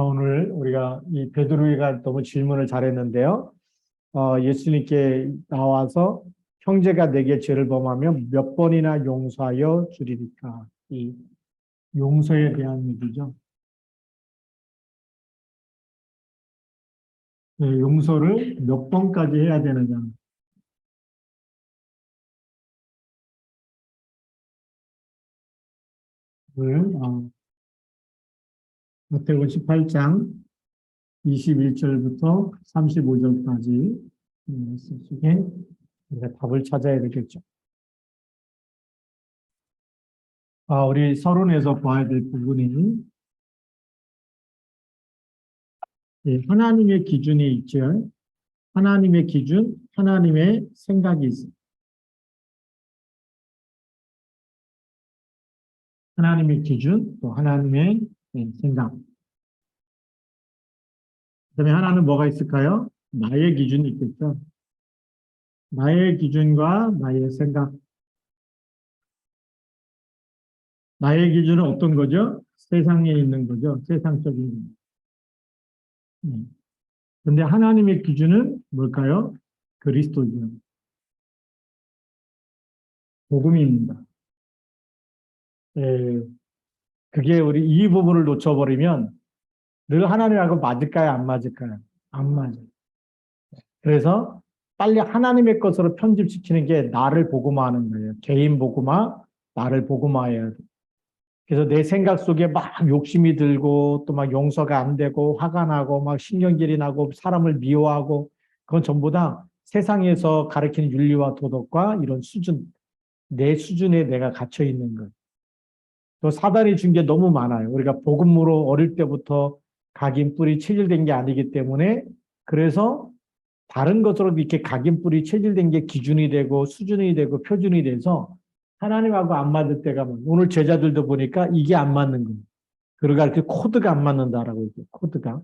오늘 우리가 이 베드로가 너무 질문을 잘했는데요. 예수님께 나와서 형제가 내게 죄를 범하면 몇 번이나 용서하여 주리리까? 이 용서에 대한 얘기죠. 네, 용서를 몇 번까지 해야 되느냐. 를 마태복음 18장 21절부터 35절까지 말씀 속에 우리가 답을 찾아야 되겠죠. 우리 서론에서 봐야 될 부분이 하나님의 기준이 있죠. 하나님의 기준, 하나님의 생각이 있습니다. 하나님의 기준, 또 하나님의 생각. 그다음에 하나는 뭐가 있을까요? 나의 기준이 있겠죠. 나의 기준과 나의 생각. 나의 기준은 어떤 거죠? 세상에 있는 거죠. 세상적인 거. 근데 하나님의 기준은 뭘까요? 그리스도죠. 복음입니다. 그게 우리 이 부분을 놓쳐버리면 늘 하나님하고 맞을까요? 안 맞을까요? 안 맞아요. 그래서 빨리 하나님의 것으로 편집시키는 게 나를 복음화하는 거예요. 개인 복음화, 나를 복음화해야 돼. 그래서 내 생각 속에 막 욕심이 들고 또 막 용서가 안 되고 화가 나고 막 신경질이 나고 사람을 미워하고 그건 전부 다 세상에서 가르치는 윤리와 도덕과 이런 수준, 내 수준에 내가 갇혀 있는 거예요. 또 사단이 준 게 너무 많아요. 우리가 복음으로 어릴 때부터 각인 뿌리 체질된 게 아니기 때문에 그래서 다른 것으로 이렇게 각인 뿌리 체질된 게 기준이 되고 수준이 되고 표준이 돼서 하나님하고 안 맞을 때가 오늘 제자들도 보니까 이게 안 맞는 거예요. 그러니까 이렇게 코드가 안 맞는다라고 얘기해요. 코드가.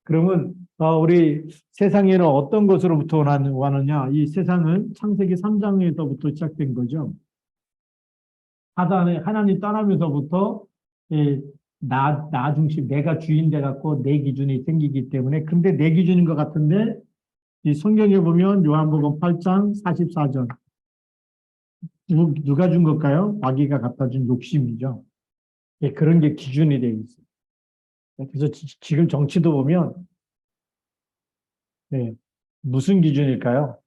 그러면 우리 세상에는 어떤 것으로부터 와느냐? 이 세상은 창세기 3장에서부터 시작된 거죠. 하나님 떠나면서부터 나 중심, 내가 주인 돼 갖고 내 기준이 생기기 때문에 근데 내 기준인 것 같은데 이 성경에 보면 요한복음 8장 44절 누가 준 걸까요? 마귀가 갖다 준 욕심이죠. 그런 게 기준이 되어 있어요. 그래서 지금 정치도 보면 무슨 기준일까요?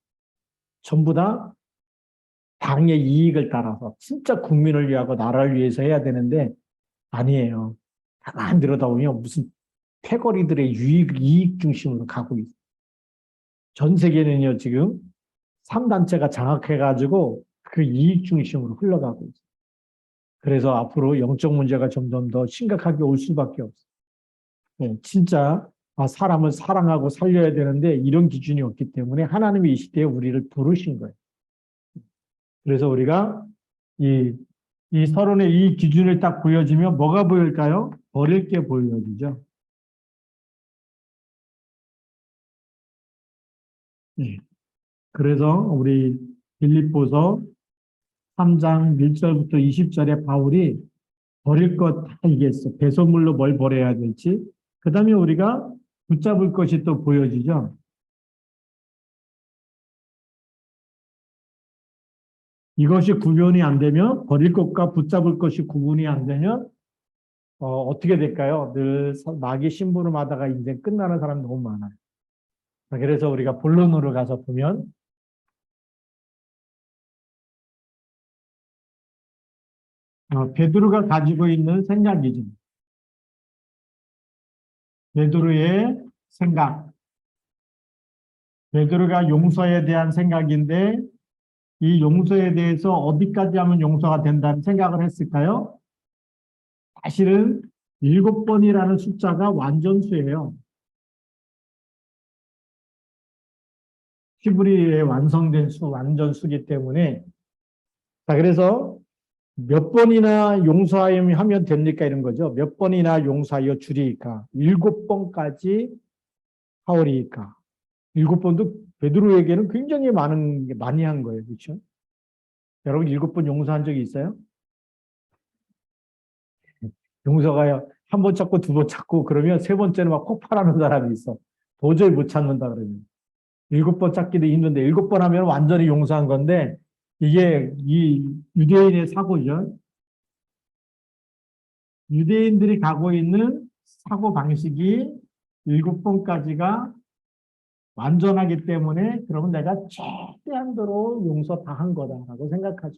전부 다 당의 이익을 따라서 진짜 국민을 위하고 나라를 위해서 해야 되는데 아니에요. 가만 들여다보면 무슨 패거리들의 이익 중심으로 가고 있어요. 전 세계는요, 지금 3단체가 장악해가지고 그 이익 중심으로 흘러가고 있어요. 그래서 앞으로 영적 문제가 점점 더 심각하게 올 수밖에 없어요. 진짜 사람을 사랑하고 살려야 되는데 이런 기준이 없기 때문에 하나님이 이 시대에 우리를 부르신 거예요. 그래서 우리가 이 서론의 이 기준을 딱 보여지면 뭐가 보일까요? 버릴 게 보여지죠. 그래서 우리 빌립보서 3장 1절부터 20절에 바울이 버릴 것 다 얘기했어. 배설물로 뭘 버려야 될지. 그 다음에 우리가 붙잡을 것이 또 보여지죠. 이것이 구별이 안 되면 버릴 것과 붙잡을 것이 구분이 안 되면 어떻게 될까요? 늘 마귀 심부름하다가 인생 끝나는 사람이 너무 많아요. 그래서 우리가 본론으로 가서 보면 베드로가 가지고 있는 생각이죠. 베드로의 생각. 베드로가 용서에 대한 생각인데 이 용서에 대해서 어디까지 하면 용서가 된다는 생각을 했을까요? 사실은 7번이라는 숫자가 완전수예요. 히브리에 완성된 완전수기 때문에 그래서 몇 번이나 용서하면 됩니까? 이런 거죠. 몇 번이나 용서하여 주리까? 7번까지 하오리까? 7번도 베드로에게는 굉장히 많이 한 거예요. 그렇죠? 여러분 7번 용서한 적이 있어요? 용서가 한 번 찾고 두 번 찾고 그러면 세 번째는 막 폭발하는 사람이 있어. 도저히 못 찾는다 그러면. 일곱 번 찾기도 힘든데 일곱 번 하면 완전히 용서한 건데 이게 이 유대인의 사고죠. 유대인들이 가고 있는 사고 방식이 일곱 번까지가 완전하기 때문에 그러면 내가 최대한도로 용서 다 한 거다라고 생각하죠.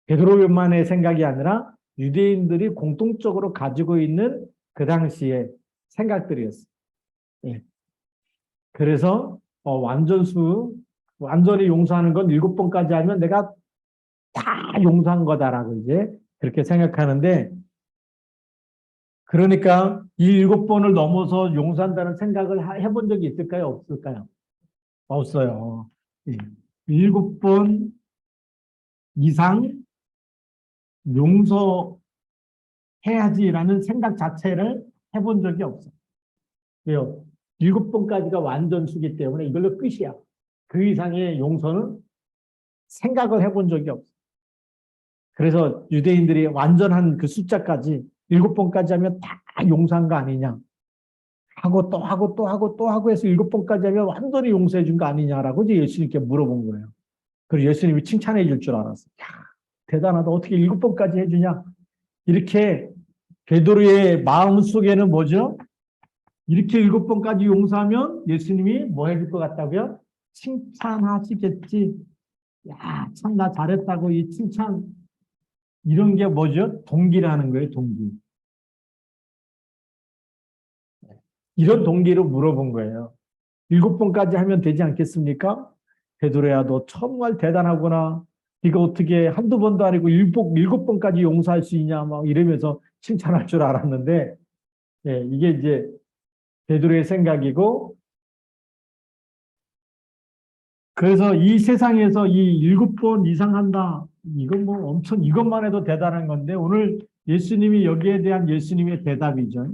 베드로만의 생각이 아니라 유대인들이 공통적으로 가지고 있는 그 당시의 생각들이었어요. 예. 그래서 완전히 용서하는 건 일곱 번까지 하면 내가 다 용서한 거다라고 이제 그렇게 생각하는데 그러니까 이 일곱 번을 넘어서 용서한다는 생각을 해본 적이 있을까요? 없을까요? 없어요. 예. 일곱 번 이상 용서해야지라는 생각 자체를 해본 적이 없어요. 왜요? 일곱 번까지가 완전수기 때문에 이걸로 끝이야. 그 이상의 용서는 생각을 해본 적이 없어요. 그래서 유대인들이 완전한 그 숫자까지 일곱 번까지 하면 다 용서한 거 아니냐. 하고 또 하고 또 하고 또 하고 해서 일곱 번까지 하면 완전히 용서해 준 거 아니냐라고 이제 예수님께 물어본 거예요. 그리고 예수님이 칭찬해 줄 줄 알았어요. 야, 대단하다. 어떻게 일곱 번까지 해주냐. 이렇게 베드로의 마음속에는 뭐죠? 이렇게 일곱 번까지 용서하면 예수님이 뭐 해줄 것 같다고요? 칭찬하시겠지. 야, 참 나 잘했다고 이 칭찬 이런 게 뭐죠? 동기라는 거예요, 동기. 이런 동기로 물어본 거예요. 일곱 번까지 하면 되지 않겠습니까? 베드로야, 너 정말 대단하구나. 네가 어떻게 한두 번도 아니고 일곱 번까지 용서할 수 있냐? 막 이러면서 칭찬할 줄 알았는데, 예, 이게 이제 베드로의 생각이고, 그래서 이 세상에서 이 일곱 번 이상 한다. 이건 뭐 엄청 이것만 해도 대단한 건데, 오늘 예수님이 여기에 대한 예수님의 대답이죠.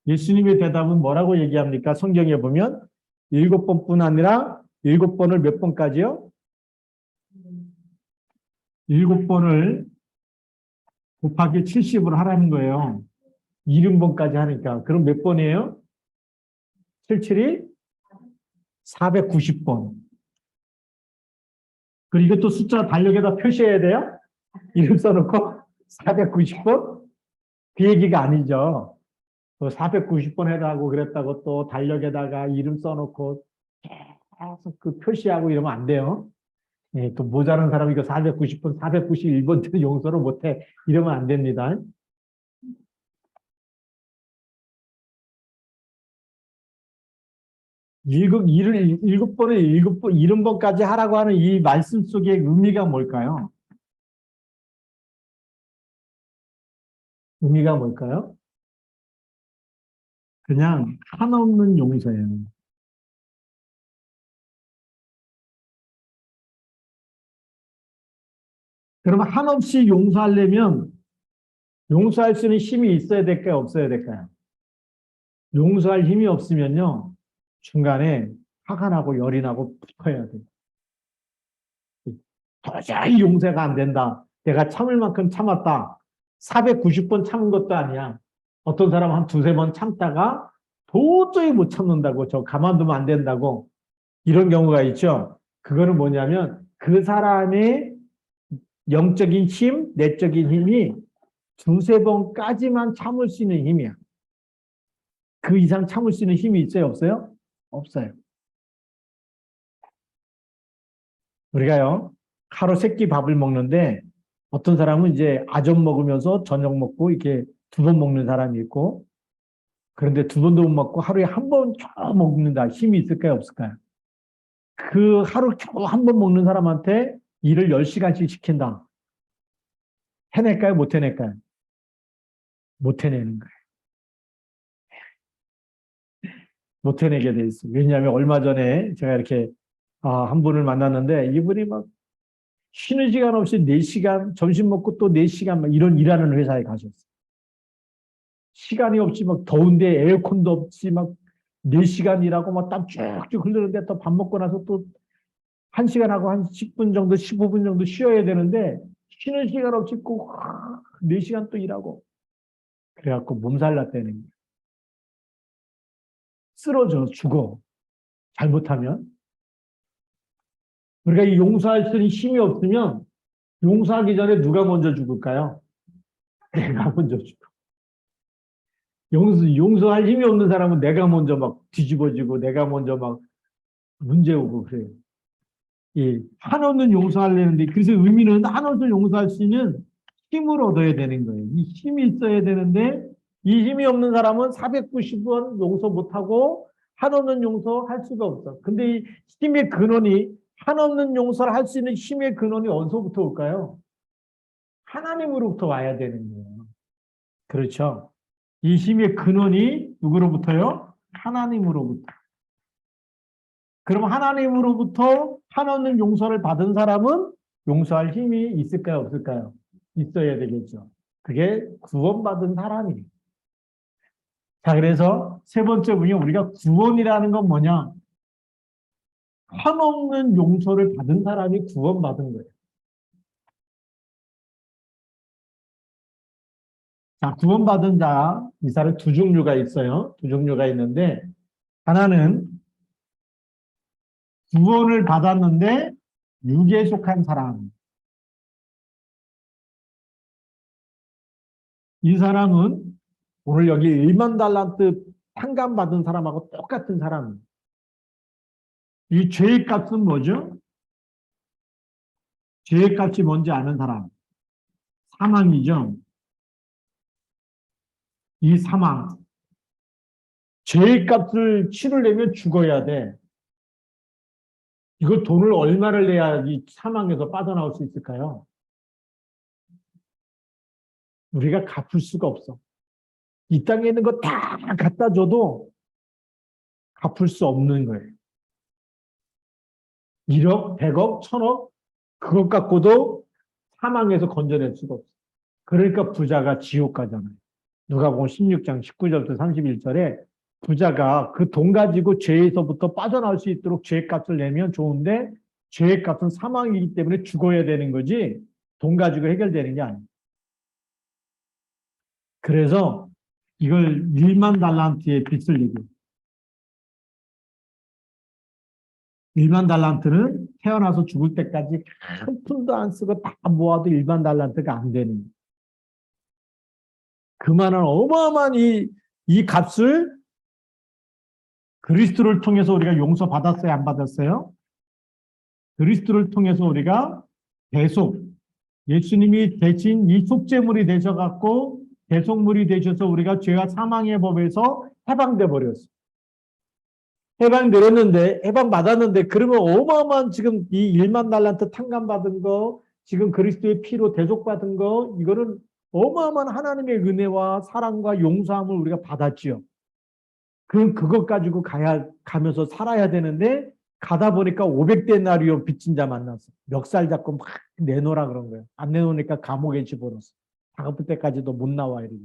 예수님의 대답은 뭐라고 얘기합니까? 성경에 보면 일곱 번뿐 아니라 일곱 번을 몇 번까지요? 일곱 번을 곱하기 70으로 하라는 거예요. 70번까지 하니까. 그럼 몇 번이에요? 77이 490번. 그리고 이것도 숫자 달력에다 표시해야 돼요? 이름 써놓고 490번? 그 얘기가 아니죠. 490번 해라고 그랬다고 또 달력에다가 이름 써놓고 계속 그 표시하고 이러면 안 돼요. 예, 또 모자란 사람이 이거 490번, 491번째는 용서를 못해. 이러면 안 됩니다. 일곱 번에 일곱 번, 70번까지 하라고 하는 이 말씀 속의 의미가 뭘까요? 의미가 뭘까요? 그냥 한없는 용서예요. 그러면 한없이 용서하려면 용서할 수 있는 힘이 있어야 될까요? 없어야 될까요? 용서할 힘이 없으면요. 중간에 화가 나고 열이 나고 붙어야 돼요. 도저히 용서가 안 된다. 내가 참을 만큼 참았다. 490번 참은 것도 아니야. 어떤 사람은 한 두세 번 참다가 도저히 못 참는다고, 저 가만두면 안 된다고, 이런 경우가 있죠. 그거는 뭐냐면 그 사람의 영적인 힘, 내적인 힘이 두세 번까지만 참을 수 있는 힘이야. 그 이상 참을 수 있는 힘이 있어요, 없어요? 없어요. 우리가요, 하루 세 끼 밥을 먹는데 어떤 사람은 이제 아점 먹으면서 저녁 먹고 이렇게 두 번 먹는 사람이 있고, 그런데 두 번도 못 먹고 하루에 한 번 겨우 먹는다. 힘이 있을까요, 없을까요? 그 하루 겨우 한 번 먹는 사람한테 일을 10시간씩 시킨다. 해낼까요, 못 해낼까요? 못 해내는 거예요. 못 해내게 돼 있어요. 왜냐하면 얼마 전에 제가 이렇게 한 분을 만났는데 이분이 막 쉬는 시간 없이 4시간, 점심 먹고 또 4시간 막 이런 일하는 회사에 가셨어요. 시간이 없이 막 더운데 에어컨도 없이 막 4시간 일하고 막 땀 쭉쭉 흐르는데 또 밥 먹고 나서 또 1시간 하고 한 10분 정도, 15분 정도 쉬어야 되는데 쉬는 시간 없이 꼭 4시간 또 일하고. 그래갖고 몸살 났다는 거예요. 쓰러져 죽어. 잘못하면. 우리가 이 용서할 수 있는 힘이 없으면 용서하기 전에 누가 먼저 죽을까요? 내가 먼저 죽어. 용서할 힘이 없는 사람은 내가 먼저 막 뒤집어지고 내가 먼저 막 문제 오고 그래요. 예, 한없는 용서하려는데 그래서 의미는 한없는 용서할 수 있는 힘을 얻어야 되는 거예요. 이 힘이 있어야 되는데 이 힘이 없는 사람은 490원 용서 못하고 한없는 용서할 수가 없어. 근데 이 힘의 근원이 한없는 용서를 할 수 있는 힘의 근원이 어디서부터 올까요? 하나님으로부터 와야 되는 거예요. 그렇죠? 이 힘의 근원이 누구로부터요? 하나님으로부터. 그럼 하나님으로부터 한없는 용서를 받은 사람은 용서할 힘이 있을까요? 없을까요? 있어야 되겠죠. 그게 구원받은 사람이에요. 자, 그래서 세 번째 분이 우리가 구원이라는 건 뭐냐? 한없는 용서를 받은 사람이 구원받은 거예요. 자, 구원받은 자, 이 사람 두 종류가 있어요. 두 종류가 있는데, 하나는 구원을 받았는데 육에 속한 사람. 이 사람은 오늘 여기 1만 달란트 탕감받은 사람하고 똑같은 사람. 이 죄의 값은 뭐죠? 죄의 값이 뭔지 아는 사람. 사망이죠. 이 사망. 죄의 값을 치르려면 죽어야 돼. 이거 돈을 얼마를 내야 이 사망에서 빠져나올 수 있을까요? 우리가 갚을 수가 없어. 이 땅에 있는 거 다 갖다 줘도 갚을 수 없는 거예요. 1억, 100억, 1000억 그것 갖고도 사망에서 건져낼 수가 없어. 그러니까 부자가 지옥 가잖아요. 누가복음 16장 19절부터 31절에 부자가 그 돈 가지고 죄에서부터 빠져나올 수 있도록 죄값을 내면 좋은데 죄값은 사망이기 때문에 죽어야 되는 거지 돈 가지고 해결되는 게 아니에요. 그래서 이걸 1만 달란트의 빚을 내고 1만 달란트는 태어나서 죽을 때까지 한 푼도 안 쓰고 다 모아도 1만 달란트가 안 되는 거예요. 그만한 어마어마한 이 값을 그리스도를 통해서 우리가 용서받았어요? 안 받았어요? 그리스도를 통해서 우리가 대속, 예수님이 대신 이 속죄물이 되셔갖고 대속물이 되셔서 우리가 죄와 사망의 법에서 해방돼 버렸어요. 해방되었는데, 해방받았는데, 그러면 어마어마한 지금 이 1만 달란트 탕감받은 거, 지금 그리스도의 피로 대속받은 거, 이거는 어마어마한 하나님의 은혜와 사랑과 용서함을 우리가 받았지요. 그럼 그것 가지고 가면서 살아야 되는데, 가다 보니까 500데나리온 빚진 자 만났어. 멱살 잡고 막 내놓으라 그런 거예요. 안 내놓으니까 감옥에 집어넣었어. 다갚을 때까지도 못 나와, 이러고.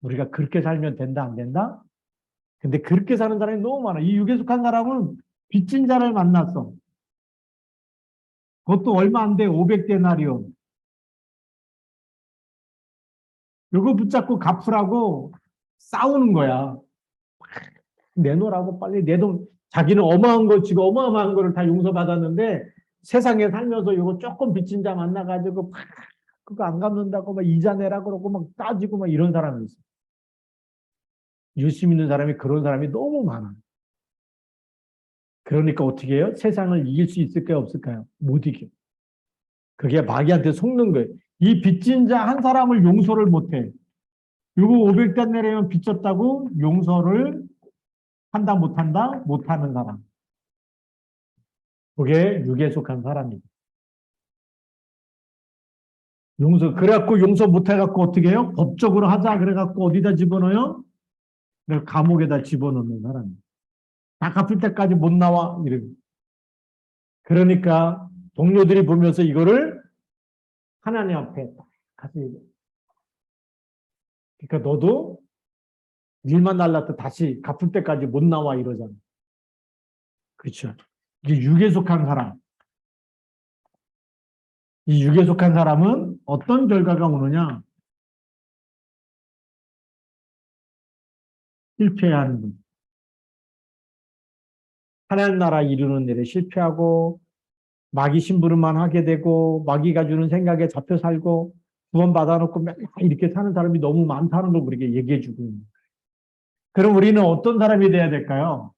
우리가 그렇게 살면 된다, 안 된다? 근데 그렇게 사는 사람이 너무 많아. 이 육에 속한 사람은 빚진 자를 만났어. 그것도 얼마 안 돼. 500데나리온. 요거 붙잡고 갚으라고 싸우는 거야. 내놓으라고 빨리 내 돈. 자기는 어마한 거 지고 어마어마한 거를 다 용서받았는데 세상에 살면서 요거 조금 빚진 자 만나가지고 막 그거 안 갚는다고 막 이자 내라 그러고 막 따지고 막 이런 사람이 있어. 유심 있는 사람이 그런 사람이 너무 많아. 그러니까 어떻게 해요? 세상을 이길 수 있을까요? 없을까요? 못 이겨. 그게 마귀한테 속는 거예요. 이 빚진 자 한 사람을 용서를 못해. 요거 500단 내려면 빚졌다고 용서를 한다 못한다? 못하는 사람. 그게 육에 속한 사람이에요. 그래갖고 용서 못해갖고 어떻게 해요? 법적으로 하자 그래갖고 어디다 집어넣어요? 감옥에다 집어넣는 사람이에요. 다 갚을 때까지 못 나와. 이러고. 그러니까 동료들이 보면서 이거를 하나님 앞에 가서 얘기해. 그러니까 너도 일만 날라도 다시 갚을 때까지 못 나와 이러잖아. 그렇죠. 이게 육에 속한 사람. 이 육에 속한 사람은 어떤 결과가 오느냐? 실패하는 분. 하나님 나라 이루는 일에 실패하고 마귀 심부름만 하게 되고 마귀가 주는 생각에 잡혀 살고 구원 받아놓고 맨날 이렇게 사는 사람이 너무 많다는 걸 우리에게 얘기해 주고 있는 거예요. 그럼 우리는 어떤 사람이 돼야 될까요?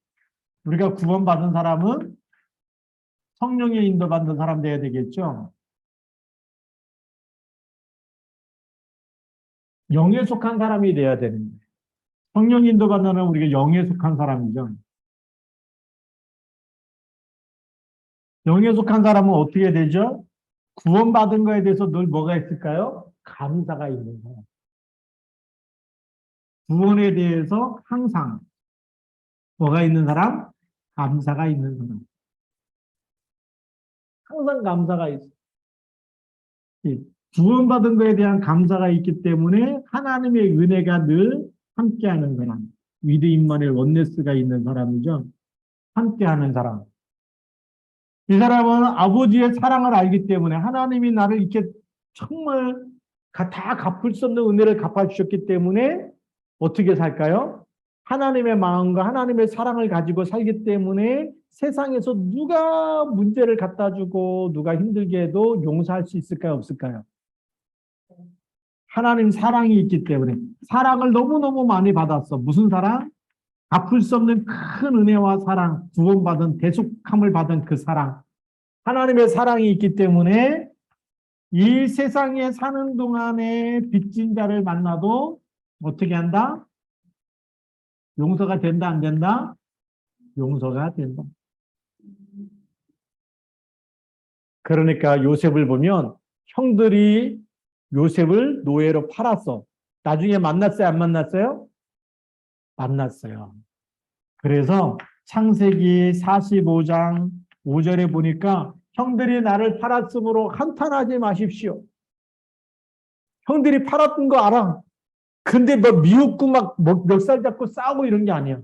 우리가 구원받은 사람은 성령의 인도받는 사람 돼야 되겠죠? 영에 속한 사람이 돼야 되는 거예요. 성령 인도받는 사람은 우리가 영에 속한 사람이죠. 영에 속한 사람은 어떻게 되죠? 구원받은 거에 대해서 늘 뭐가 있을까요? 감사가 있는 사람. 구원에 대해서 항상 뭐가 있는 사람? 감사가 있는 사람. 항상 감사가 있어. 구원받은 거에 대한 감사가 있기 때문에 하나님의 은혜가 늘 함께하는 사람. 위드 임마nu엘 원네스가 있는 사람이죠. 함께하는 사람. 이 사람은 아버지의 사랑을 알기 때문에 하나님이 나를 이렇게 정말 다 갚을 수 없는 은혜를 갚아주셨기 때문에 어떻게 살까요? 하나님의 마음과 하나님의 사랑을 가지고 살기 때문에 세상에서 누가 문제를 갖다 주고 누가 힘들게 해도 용서할 수 있을까요? 없을까요? 하나님 사랑이 있기 때문에 사랑을 너무너무 많이 받았어. 무슨 사랑? 갚을 수 없는 큰 은혜와 사랑, 구원받은 대속함을 받은 그 사랑. 하나님의 사랑이 있기 때문에 이 세상에 사는 동안에 빚진 자를 만나도 어떻게 한다? 용서가 된다, 안 된다? 용서가 된다. 그러니까 요셉을 보면 형들이 요셉을 노예로 팔았어. 나중에 만났어요, 안 만났어요? 만났어요. 그래서 창세기 45장 5절에 보니까 형들이 나를 팔았으므로 한탄하지 마십시오. 형들이 팔았던 거 알아. 근데 뭐 미웃고 막 멱살 잡고 싸우고 이런 게 아니야.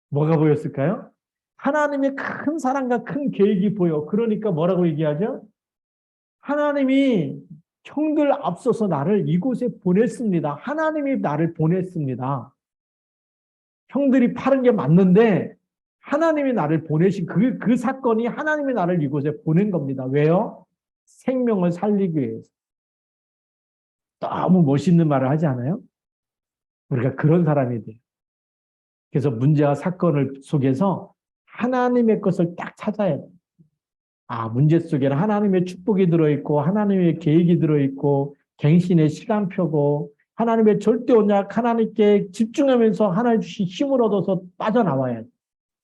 뭐가 보였을까요? 하나님의 큰 사랑과 큰 계획이 보여. 그러니까 뭐라고 얘기하죠? 하나님이 형들 앞서서 나를 이곳에 보냈습니다. 하나님이 나를 보냈습니다. 형들이 파는 게 맞는데 하나님이 나를 보내신 그 사건이 하나님이 나를 이곳에 보낸 겁니다. 왜요? 생명을 살리기 위해서. 너무 멋있는 말을 하지 않아요? 우리가 그런 사람이 돼요. 그래서 문제와 사건을 속에서 하나님의 것을 딱 찾아야 돼요. 아, 문제 속에는 하나님의 축복이 들어있고 하나님의 계획이 들어있고 갱신의 시간표고 하나님의 절대 언약 하나님께 집중하면서 하나님 주신 힘을 얻어서 빠져나와야 돼.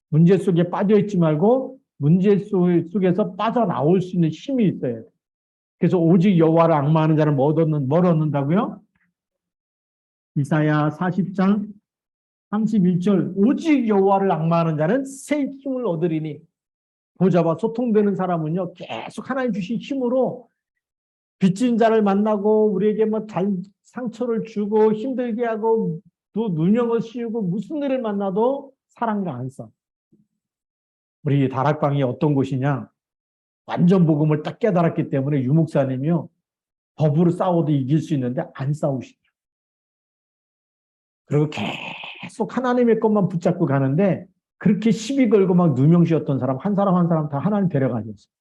문제 속에 빠져있지 말고 문제 속에서 빠져나올 수 있는 힘이 있어야 돼. 그래서 오직 여호와를 앙마하는 자는 뭘 얻는다고요? 이사야 40장 31절 오직 여호와를 앙마하는 자는 새 힘을 얻으리니 보좌와 소통되는 사람은요 계속 하나님 주신 힘으로 빚진 자를 만나고 우리에게 뭐 상처를 주고 힘들게 하고 또 누명을 씌우고 무슨 일을 만나도 사랑과 안 써. 우리 다락방이 어떤 곳이냐? 완전 복음을 딱 깨달았기 때문에 유목사님이요 법으로 싸워도 이길 수 있는데 안 싸우시죠. 그리고 계속 하나님의 것만 붙잡고 가는데 그렇게 시비 걸고 막 누명씌웠던 사람 한 사람 한 사람 다 하나님 데려가셨어요.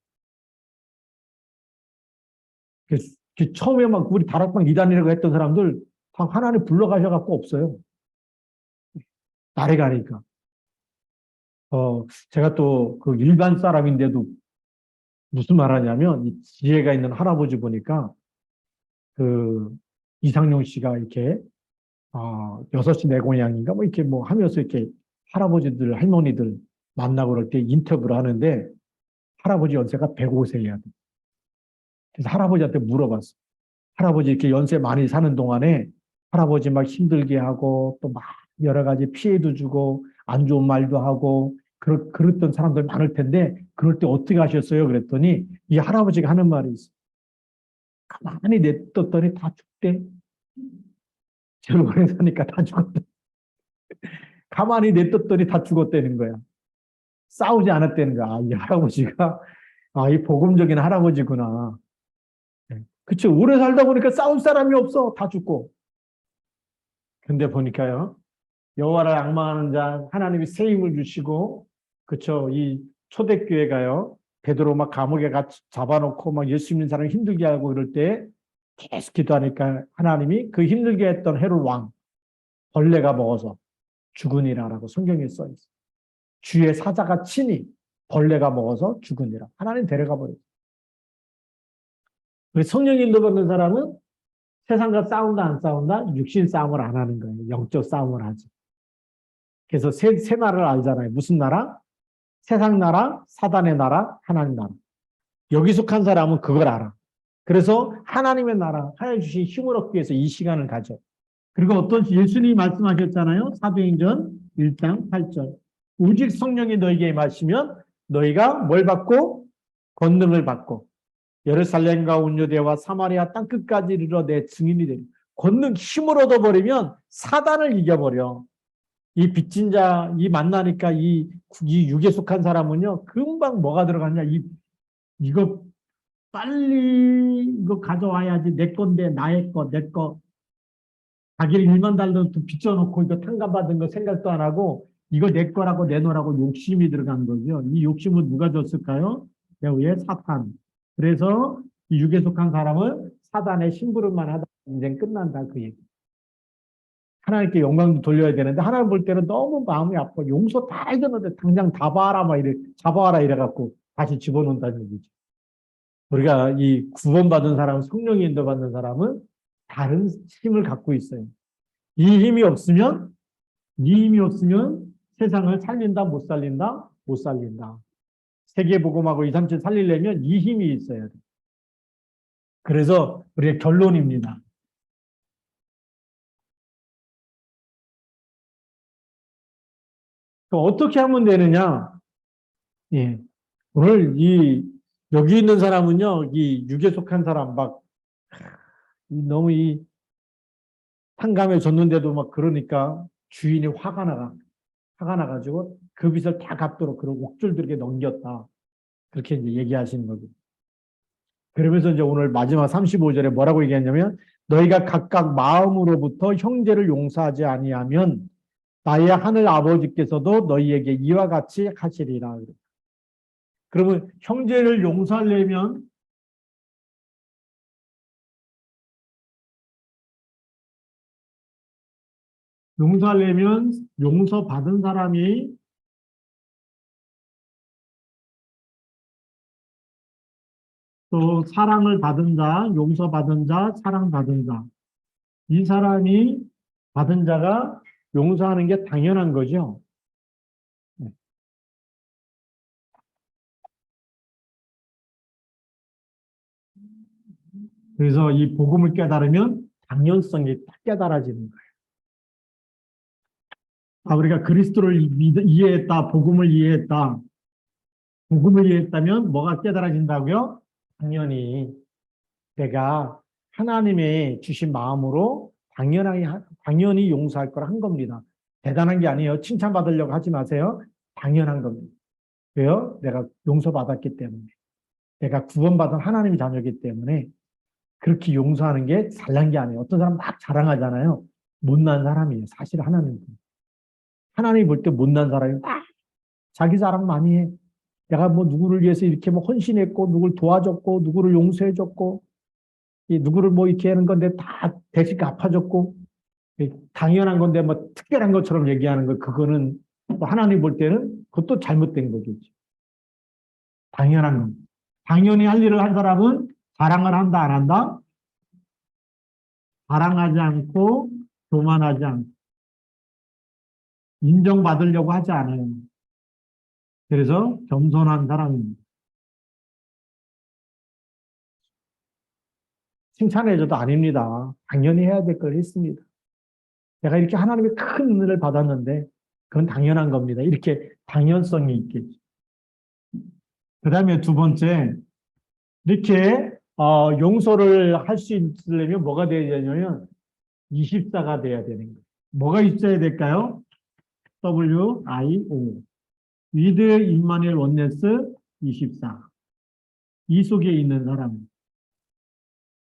처음에 막 우리 다락방 이단이라고 했던 사람들 다 하나님 불러가셔갖고 없어요. 날에 가니까. 제가 또 그 일반 사람인데도 무슨 말 하냐면 이 지혜가 있는 할아버지 보니까 그 이상용 씨가 이렇게 6시 내 고향인가 뭐 이렇게 뭐 하면서 이렇게 할아버지들 할머니들 만나고 그럴 때 인터뷰를 하는데 할아버지 연세가 105세야 돼. 그래서 할아버지한테 물어봤어. 할아버지 이렇게 연세 많이 사는 동안에 할아버지 막 힘들게 하고 또 막 여러 가지 피해도 주고 안 좋은 말도 하고 그랬던 사람들 많을 텐데 그럴 때 어떻게 하셨어요? 그랬더니 이 할아버지가 하는 말이 있어. 가만히 냅뒀더니 다 죽대. 제일 오래 사니까 다 죽었대. 가만히 냅뒀더니 다 죽었다는 거야. 싸우지 않았다는 거야. 이 할아버지가 아, 이 복음적인 할아버지구나. 네. 그치. 오래 살다 보니까 싸울 사람이 없어. 다 죽고. 근데 보니까요. 여호와를 앙망하는 자 하나님이 새 힘을 주시고 그쵸. 이 초대교회가요. 베드로 막 감옥에 잡아놓고 막 예수 믿는 사람 힘들게 하고 이럴 때 계속 기도하니까 하나님이 그 힘들게 했던 헤롯 왕 벌레가 먹어서 죽으니라라고 성경에 써 있어요. 주의 사자가 치니 벌레가 먹어서 죽으니라. 하나님 데려가 버렸어요. 성령 인도받는 사람은 세상과 싸운다 안 싸운다? 육신 싸움을 안 하는 거예요. 영적 싸움을 하지. 그래서 세 나라를 알잖아요. 무슨 나라? 세상 나라, 사단의 나라, 하나님 나라. 여기 속한 사람은 그걸 알아. 그래서 하나님의 나라, 하나님 주신 힘을 얻기 위해서 이 시간을 가져. 그리고 어떤 예수님이 말씀하셨잖아요. 사도행전 1장 8절. 오직 성령이 너에게 임하시면 너희가 뭘 받고? 권능을 받고 예루살렘과 온 유대와 사마리아 땅끝까지 이르러 내 증인이 되리. 권능 힘을 얻어버리면 사단을 이겨버려. 이 빚진 자, 이 만나니까 이 육에 속한 사람은요, 금방 뭐가 들어가냐. 이거 빨리 이거 가져와야지. 내 건데, 나의 거, 내 거. 자기를 1만 달러 빚져놓고 이거 탕감받은 거 생각도 안 하고 이거 내 거라고 내놓으라고 욕심이 들어간 거죠. 이 욕심은 누가 줬을까요? 배우의 사탄. 그래서 이 육에 속한 사람은 사단의 심부름만 하다 인생 끝난다 그 얘기. 하나님께 영광도 돌려야 되는데 하나님 볼 때는 너무 마음이 아파. 용서 다 해줬는데 당장 다 봐라 막 이래 잡아와라 이래갖고 다시 집어넣는다는 얘기죠. 우리가 이 구원받은 사람, 성령이 인도받는 사람은 다른 힘을 갖고 있어요. 이 힘이 없으면 세상을 살린다, 못 살린다, 못 살린다. 세계복음하고 2, 3, 7 살리려면 이 힘이 있어야 돼. 그래서 우리의 결론입니다. 어떻게 하면 되느냐? 예. 오늘 여기 있는 사람은요, 이 육에 속한 사람 너무 탕감해 줬는데도 막 그러니까 주인이 화가 나가지고 그 빚을 다 갚도록 그런 옥졸들에게 넘겼다. 그렇게 이제 얘기하시는 거죠. 그러면서 이제 오늘 마지막 35절에 뭐라고 얘기했냐면 너희가 각각 마음으로부터 형제를 용서하지 아니하면 나의 하늘 아버지께서도 너희에게 이와 같이 하시리라. 그러면 형제를 용서하려면 용서받은 사람이 또 사랑을 받은 자, 용서받은 자, 사랑받은 자. 이 사람이 받은 자가 용서하는 게 당연한 거죠. 그래서 이 복음을 깨달으면 당연성이 딱 깨달아지는 거예요. 우리가 그리스도를 이해했다, 복음을 이해했다면 뭐가 깨달아진다고요? 당연히 내가 하나님의 주신 마음으로 당연히 용서할 걸 한 겁니다. 대단한 게 아니에요. 칭찬받으려고 하지 마세요. 당연한 겁니다. 왜요? 내가 용서받았기 때문에. 내가 구원받은 하나님의 자녀이기 때문에 그렇게 용서하는 게 잘난 게 아니에요. 어떤 사람 막 자랑하잖아요. 못난 사람이에요. 사실 하나님이 볼 때 못난 사람이 막 자기 자랑 많이 해. 내가 뭐 누구를 위해서 이렇게 뭐 헌신했고, 누구를 도와줬고, 누구를 용서해줬고, 누구를 뭐 이렇게 하는 건데 다 대신 갚아줬고, 당연한 건데 뭐 특별한 것처럼 얘기하는 거, 그거는 뭐 하나님 볼 때는 그것도 잘못된 거겠죠. 당연한 건. 당연히 할 일을 한 사람은 자랑을 한다, 안 한다? 자랑하지 않고, 교만하지 않고, 인정받으려고 하지 않아요. 그래서 겸손한 사람입니다. 칭찬해줘도 아닙니다. 당연히 해야 될 걸 했습니다. 내가 이렇게 하나님의 큰 은혜를 받았는데 그건 당연한 겁니다. 이렇게 당연성이 있겠죠. 그 다음에 두 번째, 이렇게 용서를 할 수 있으려면 뭐가 돼야 되냐면 24가 돼야 되는 거예요. 뭐가 있어야 될까요? WIO. With Immanuel Oneness 24. 이 속에 있는 사람.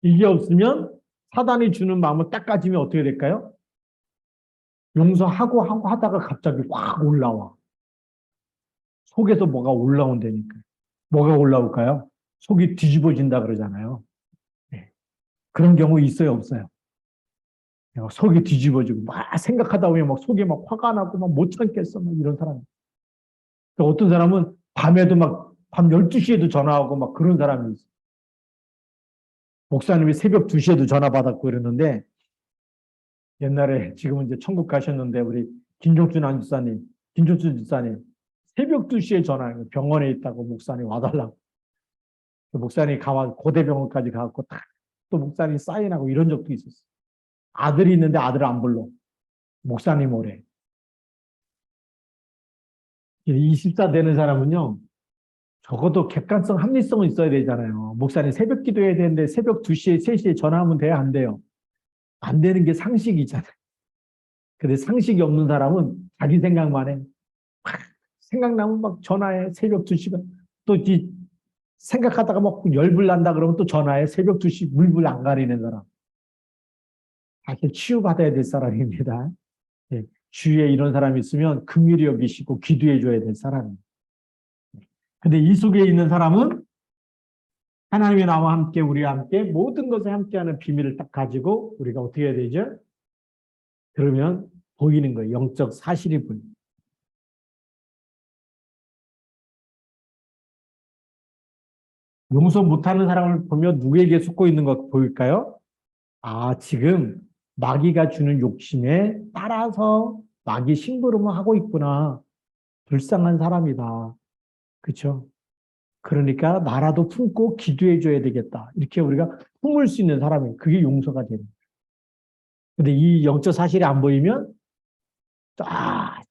이게 없으면 사단이 주는 마음을 딱 가지면 어떻게 될까요? 용서하고 하고 하다가 갑자기 확 올라와. 속에서 뭐가 올라온다니까. 뭐가 올라올까요? 속이 뒤집어진다 그러잖아요. 네. 그런 경우 있어요, 없어요? 속이 뒤집어지고 막 생각하다 보면 막 속에 막 화가 나고 막 못 참겠어. 막 이런 사람. 또 어떤 사람은 밤에도 막 밤 12시에도 전화하고 막 그런 사람이 있어요. 목사님이 새벽 2시에도 전화 받았고 이러는데 옛날에 지금은 이제 천국 가셨는데 우리 김종준 안주사님, 김종준 집사님 새벽 2시에 전화해요. 병원에 있다고 목사님 와달라고. 목사님이 가와 고대병원까지 가갖고 또 목사님 사인하고 이런 적도 있었어요. 아들이 있는데 아들을 안 불러. 목사님 오래. 24 되는 사람은요. 적어도 객관성, 합리성은 있어야 되잖아요. 목사님 새벽 기도해야 되는데 새벽 2시에, 3시에 전화하면 돼요? 안 돼요? 안 되는 게 상식이잖아요. 근데 상식이 없는 사람은 자기 생각만 해. 생각나면 막 전화해. 새벽 2시간. 또 생각하다가 막 열불 난다 그러면 또 전화해. 새벽 2시 물불 안 가리는 사람. 사실 치유받아야 될 사람입니다. 예, 주위에 이런 사람이 있으면 긍휼히 여기시고 기도해 줘야 될 사람입니다. 근데 이 속에 있는 사람은 하나님이 나와 함께 우리와 함께 모든 것을 함께하는 비밀을 딱 가지고 우리가 어떻게 해야 되죠? 그러면 보이는 거예요. 영적 사실이 보이는 거예요. 용서 못하는 사람을 보면 누구에게 속고 있는 것 보일까요? 아, 지금 마귀가 주는 욕심에 따라서 마귀 심부름을 하고 있구나. 불쌍한 사람이다. 그렇죠? 그러니까 나라도 품고 기도해 줘야 되겠다. 이렇게 우리가 품을 수 있는 사람이 그게 용서가 되는 거예요. 근데 이 영적 사실이 안 보이면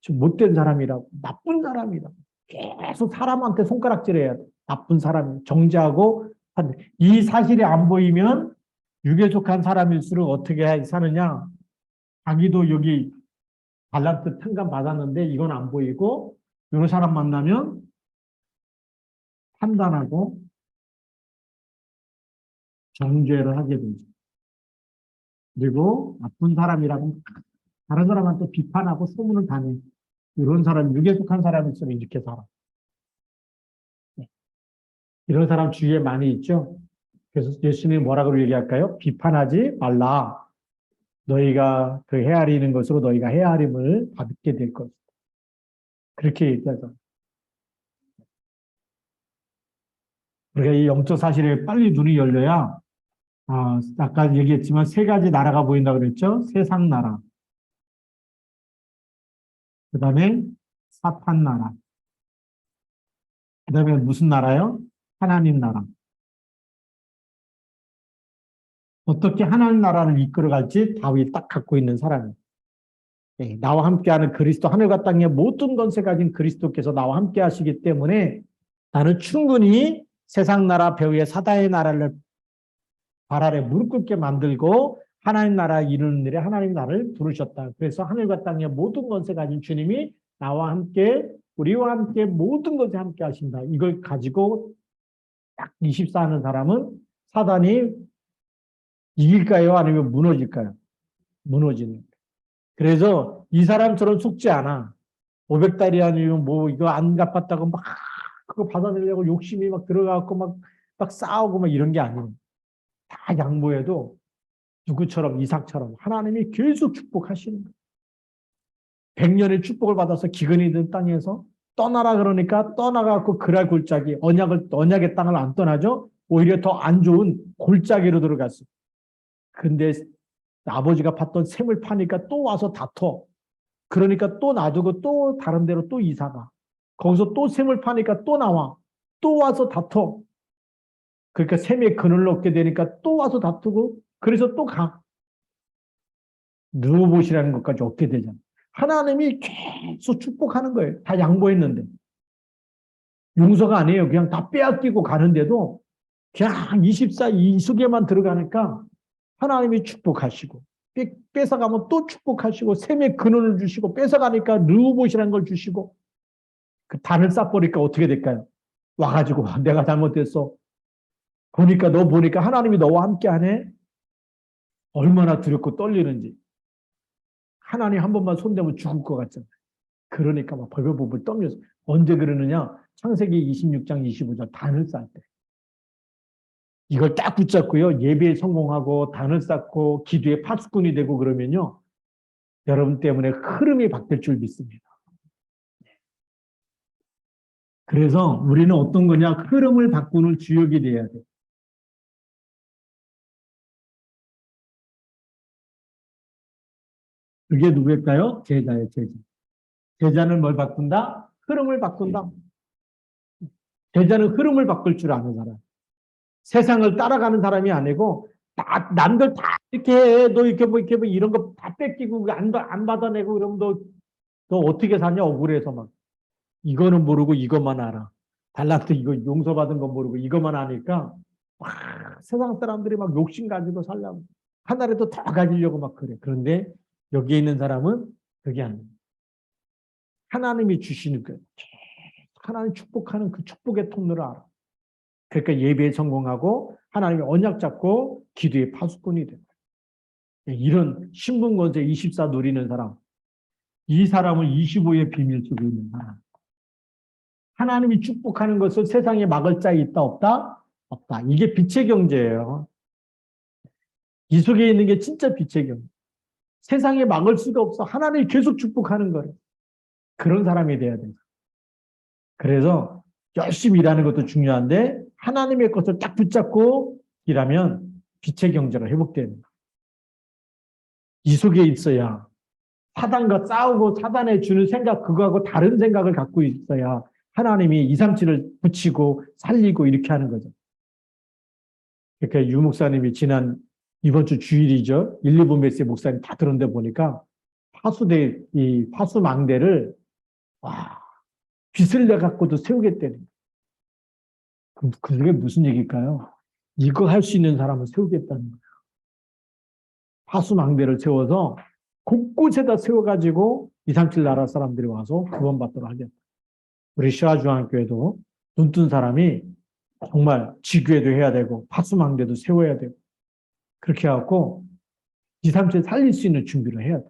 좀 못된 사람이라고 나쁜 사람이라고 계속 사람한테 손가락질해야 돼. 나쁜 사람이 정죄하고 이 사실이 안 보이면 육에 속한 사람일수록 어떻게 사느냐? 자기도 여기 달란트 탕감 받았는데 이건 안 보이고 이런 사람 만나면 판단하고 정죄를 하게 되죠. 그리고 나쁜 사람이라고 다른 사람한테 비판하고 소문을 다내. 이런 사람, 육에 속한 사람일수록 이렇게 살아. 이런 사람 주위에 많이 있죠. 그래서 예수님이 뭐라고 얘기할까요? 비판하지 말라. 너희가 그 헤아리는 것으로 너희가 헤아림을 받게 될 것이다. 그렇게 얘기하죠. 우리가 이 영적 사실에 빨리 눈이 열려야, 아까 얘기했지만 세 가지 나라가 보인다고 그랬죠? 세상 나라. 그 다음에 사탄 나라. 그 다음에 무슨 나라요? 하나님 나라. 어떻게 하나님 나라를 이끌어갈지 다윗이 딱 갖고 있는 사람이에요. 예, 나와 함께하는 그리스도 하늘과 땅의 모든 것을 가진 그리스도께서 나와 함께 하시기 때문에 나는 충분히 세상 나라 배후의 사단의 나라를 발 아래 무릎 꿇게 만들고 하나님 나라 이루는 일에 하나님 나라를 부르셨다. 그래서 하늘과 땅의 모든 것을 가진 주님이 나와 함께 우리와 함께 모든 것에 함께 하신다. 이걸 가지고 딱 24 하는 사람은 사단이 이길까요? 아니면 무너질까요? 무너지는. 그래서 이 사람처럼 속지 않아. 500달이 아니면 뭐 이거 안 갚았다고 막 그거 받아들이려고 욕심이 막 들어가고 막 싸우고 막 이런 게 아니에요. 다 양보해도 누구처럼 이삭처럼 하나님이 계속 축복하시는 거예요. 100년의 축복을 받아서 기근이 든 땅에서 떠나라 그러니까 떠나가고 그랄 골짜기 언약의 땅을 안 떠나죠. 오히려 더 안 좋은 골짜기로 들어갔어요. 근데 아버지가 팠던 샘을 파니까 또 와서 다퉈. 그러니까 또 놔두고 또 다른 데로 또 이사가. 거기서 또 샘을 파니까 또 나와. 또 와서 다퉈. 그러니까 샘의 그늘을 얻게 되니까 또 와서 다투고 그래서 또 가. 누워보시라는 것까지 얻게 되잖아. 하나님이 계속 축복하는 거예요. 다 양보했는데. 용서가 아니에요. 그냥 다 빼앗기고 가는데도 그냥 24 이속에만 들어가니까 하나님이 축복하시고 뺏어가면 또 축복하시고 샘의 근원을 주시고 뺏어가니까 르우봇이라는 걸 주시고 그 단을 쌓버리니까 어떻게 될까요? 와가지고 내가 잘못했어. 너 보니까 하나님이 너와 함께 하네? 얼마나 두렵고 떨리는지. 하나님 한 번만 손대면 죽을 것 같잖아요. 그러니까 막 벌벌벌 떨면서. 언제 그러느냐? 창세기 26장 25절 단을 쌓을 때. 이걸 딱 붙잡고요. 예배에 성공하고 단을 쌓고 기도에 파수꾼이 되고 그러면요. 여러분 때문에 흐름이 바뀔 줄 믿습니다. 그래서 우리는 어떤 거냐? 흐름을 바꾸는 주역이 돼야 돼. 그게 누구일까요? 제자예요, 제자. 제자는 뭘 바꾼다? 흐름을 바꾼다. 제자는 흐름을 바꿀 줄 아는 사람. 세상을 따라가는 사람이 아니고 남들 다 이렇게 해. 너 이렇게 뭐 이런 거 다 뺏기고 안 받아내고 이러면 너 어떻게 사냐? 억울해서 막. 이거는 모르고 이것만 알아. 달란트 이거 용서받은 거 모르고 이것만 아니까 막 세상 사람들이 막 욕심 가지고 살려고 하나라도 더 가지려고 막 그래. 그런데 여기에 있는 사람은 그게 아니에요. 하나님이 주시는 그 하나님 축복하는 그 축복의 통로를 알아. 그러니까 예배에 성공하고 하나님의 언약 잡고 기도의 파수꾼이 돼. 이런 신분권세 24 누리는 사람. 이 사람은 25의 비밀 속에 있는 사람. 하나님이 축복하는 것을 세상에 막을 자 있다 없다? 없다. 이게 빛의 경제예요. 이 속에 있는 게 진짜 빛의 경제. 세상에 막을 수가 없어. 하나님이 계속 축복하는 거예요. 그런 사람이 돼야 돼요. 그래서 열심히 일하는 것도 중요한데 하나님의 것을 딱 붙잡고 일하면 빛의 경제가 회복됩니다. 이 속에 있어야 사단과 싸우고 사단에 주는 생각 그거하고 다른 생각을 갖고 있어야 하나님이 2, 3, 7을 붙이고 살리고 이렇게 하는 거죠. 그러니까 유 목사님이 이번 주 주일이죠. 1, 2분 메시지 목사님 다 들었는데 보니까 이 파수망대를 빚을 내갖고도 세우겠다는. 그게 무슨 얘기일까요? 이거 할 수 있는 사람을 세우겠다는 거예요. 파수망대를 세워서 곳곳에다 세워가지고 2, 3, 7 나라 사람들이 와서 구원받도록 하겠다. 우리 시화중앙교회도 눈뜬 사람이 정말 지교회도 해야 되고 파수망대도 세워야 되고 그렇게 해갖고 2, 3, 7 살릴 수 있는 준비를 해야 돼.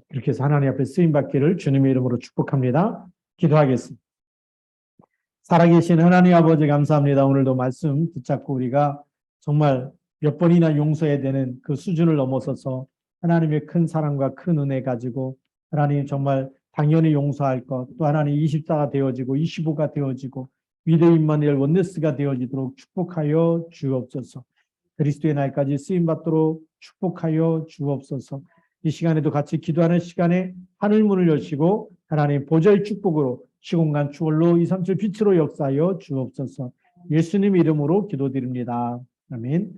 그렇게 해서 하나님 앞에 쓰임받기를 주님의 이름으로 축복합니다. 기도하겠습니다. 살아계신 하나님 아버지 감사합니다. 오늘도 말씀 붙잡고 우리가 정말 몇 번이나 용서해야 되는 그 수준을 넘어서서 하나님의 큰 사랑과 큰 은혜 가지고 하나님 정말 당연히 용서할 것, 또 하나님 24가 되어지고 25가 되어지고 위대인 임마누엘 원네스가 되어지도록 축복하여 주옵소서. 그리스도의 날까지 쓰임받도록 축복하여 주옵소서. 이 시간에도 같이 기도하는 시간에 하늘문을 여시고 하나님 보좌의 축복으로 시공간 추월로 2, 3, 7 빛으로 역사하여 주옵소서. 예수님 이름으로 기도드립니다. 아멘.